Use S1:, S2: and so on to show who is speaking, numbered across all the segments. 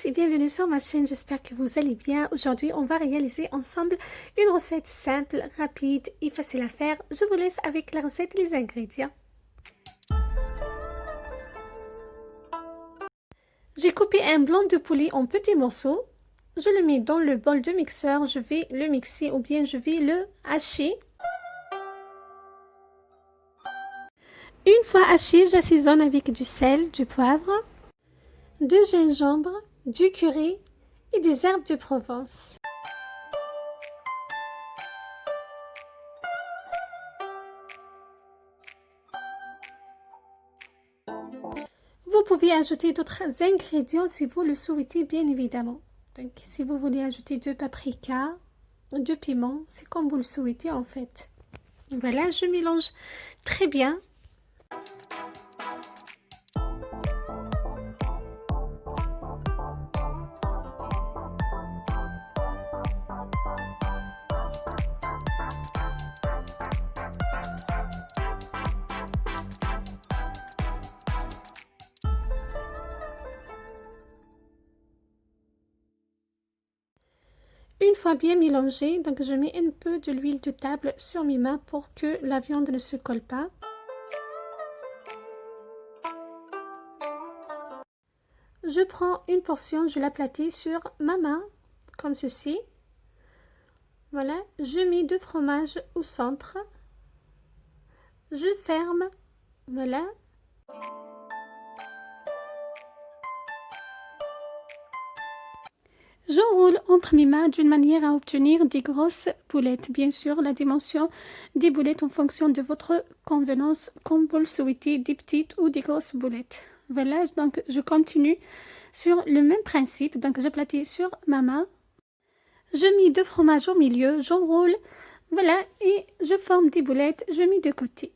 S1: tous et bienvenue sur ma chaîne, j'espère que vous allez bien. Aujourd'hui, on va réaliser ensemble une recette simple, rapide et facile à faire. Je vous laisse avec la recette et les ingrédients. J'ai coupé un blanc de poulet en petits morceaux. Je le mets dans le bol de mixeur, je vais le mixer ou bien je vais le hacher. Une fois haché, j'assaisonne avec du sel, du poivre, du gingembre, du curry et des herbes de Provence. Vous pouvez ajouter d'autres ingrédients si vous le souhaitez, bien évidemment. Donc, si vous voulez ajouter du paprika, du piment, c'est comme vous le souhaitez en fait. Voilà, je mélange très bien. Une fois bien mélangé, donc je mets un peu de l'huile de table sur mes mains pour que la viande ne se colle pas. Je prends une portion, je l'aplatis sur ma main, comme ceci. Voilà, je mets du fromage au centre. Je ferme, voilà. J'enroule entre mes mains d'une manière à obtenir des grosses boulettes. Bien sûr, la dimension des boulettes en fonction de votre convenance, comme vous le souhaitez, des petites ou des grosses boulettes. Voilà, donc je continue sur le même principe. Donc j'aplatis sur ma main. Je mets du fromage au milieu, j'enroule, voilà, et je forme des boulettes, je mets de côté.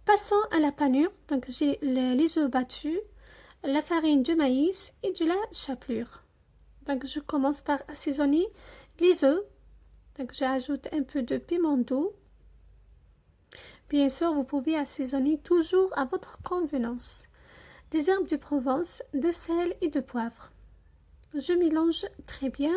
S1: Passons à la panure. Donc j'ai les œufs battus, la farine de maïs et de la chapelure. Donc je commence par assaisonner les œufs. Donc j'ajoute un peu de piment doux. Bien sûr, vous pouvez assaisonner toujours à votre convenance. Des herbes de Provence, de sel et de poivre. Je mélange très bien.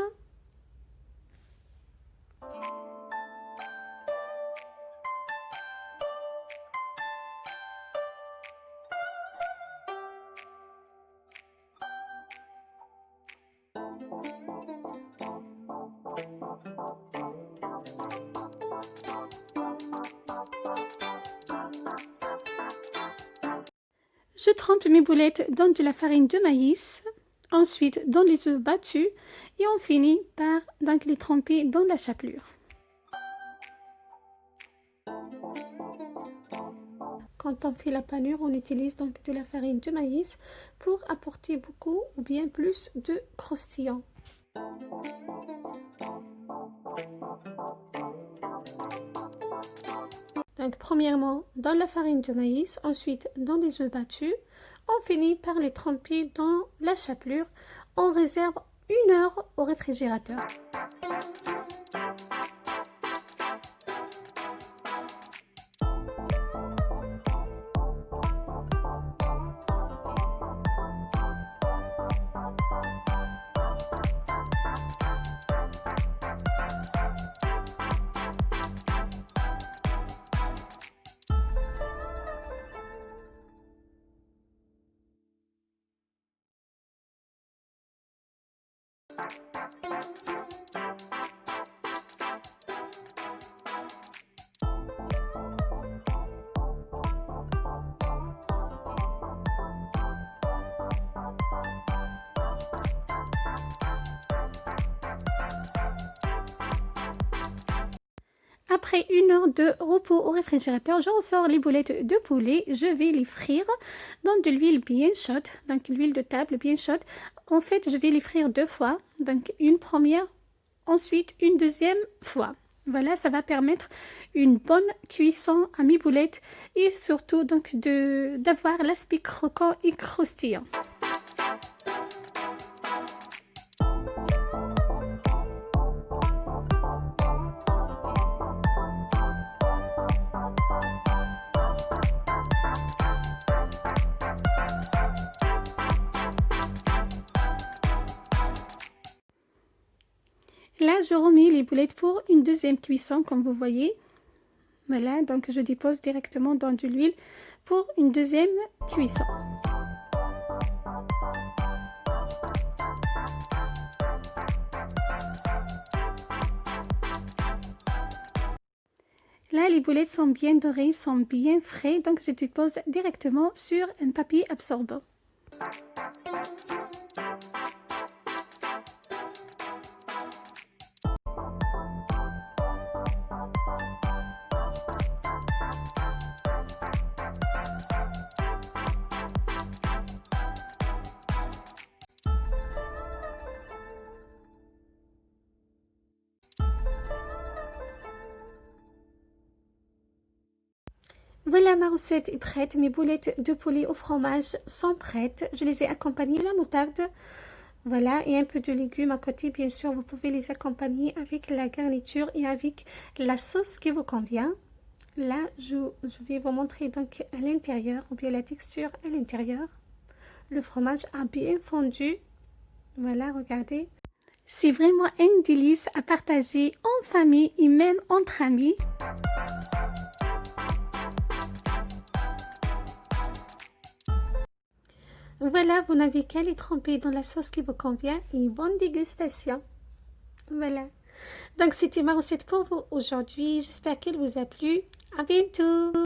S1: Je trempe mes boulettes dans de la farine de maïs, ensuite dans les œufs battus et on finit par donc les tremper dans la chapelure. Quand on fait la panure, on utilise donc de la farine de maïs pour apporter beaucoup ou bien plus de croustillant. Donc premièrement dans la farine de maïs, ensuite dans les œufs battus. On finit par les tremper dans la chapelure. On réserve 1 heure au réfrigérateur. Après 1 heure de repos au réfrigérateur, je ressors les boulettes de poulet. Je vais les frire dans de l'huile bien chaude, donc l'huile de table bien chaude. En fait, je vais les frire 2 fois, donc une première, ensuite une deuxième fois. Voilà, ça va permettre une bonne cuisson à mes boulettes et surtout donc d'avoir l'aspect croquant et croustillant. Là, je remets les boulettes pour une deuxième cuisson, comme vous voyez. Voilà, donc je dépose directement dans de l'huile pour une deuxième cuisson. Là, les boulettes sont bien dorées, sont bien frais, donc je dépose directement sur un papier absorbant. Voilà, ma recette est prête. Mes boulettes de poulet au fromage sont prêtes. Je les ai accompagnées de la moutarde. Voilà, et un peu de légumes à côté. Bien sûr, vous pouvez les accompagner avec la garniture et avec la sauce qui vous convient. Là, je vais vous montrer donc à l'intérieur, ou bien la texture à l'intérieur. Le fromage a bien fondu. Voilà, regardez. C'est vraiment un délice à partager en famille et même entre amis. Voilà, vous n'avez qu'à les tremper dans la sauce qui vous convient et bonne dégustation. Voilà. Donc, c'était ma recette pour vous aujourd'hui. J'espère qu'elle vous a plu. À bientôt.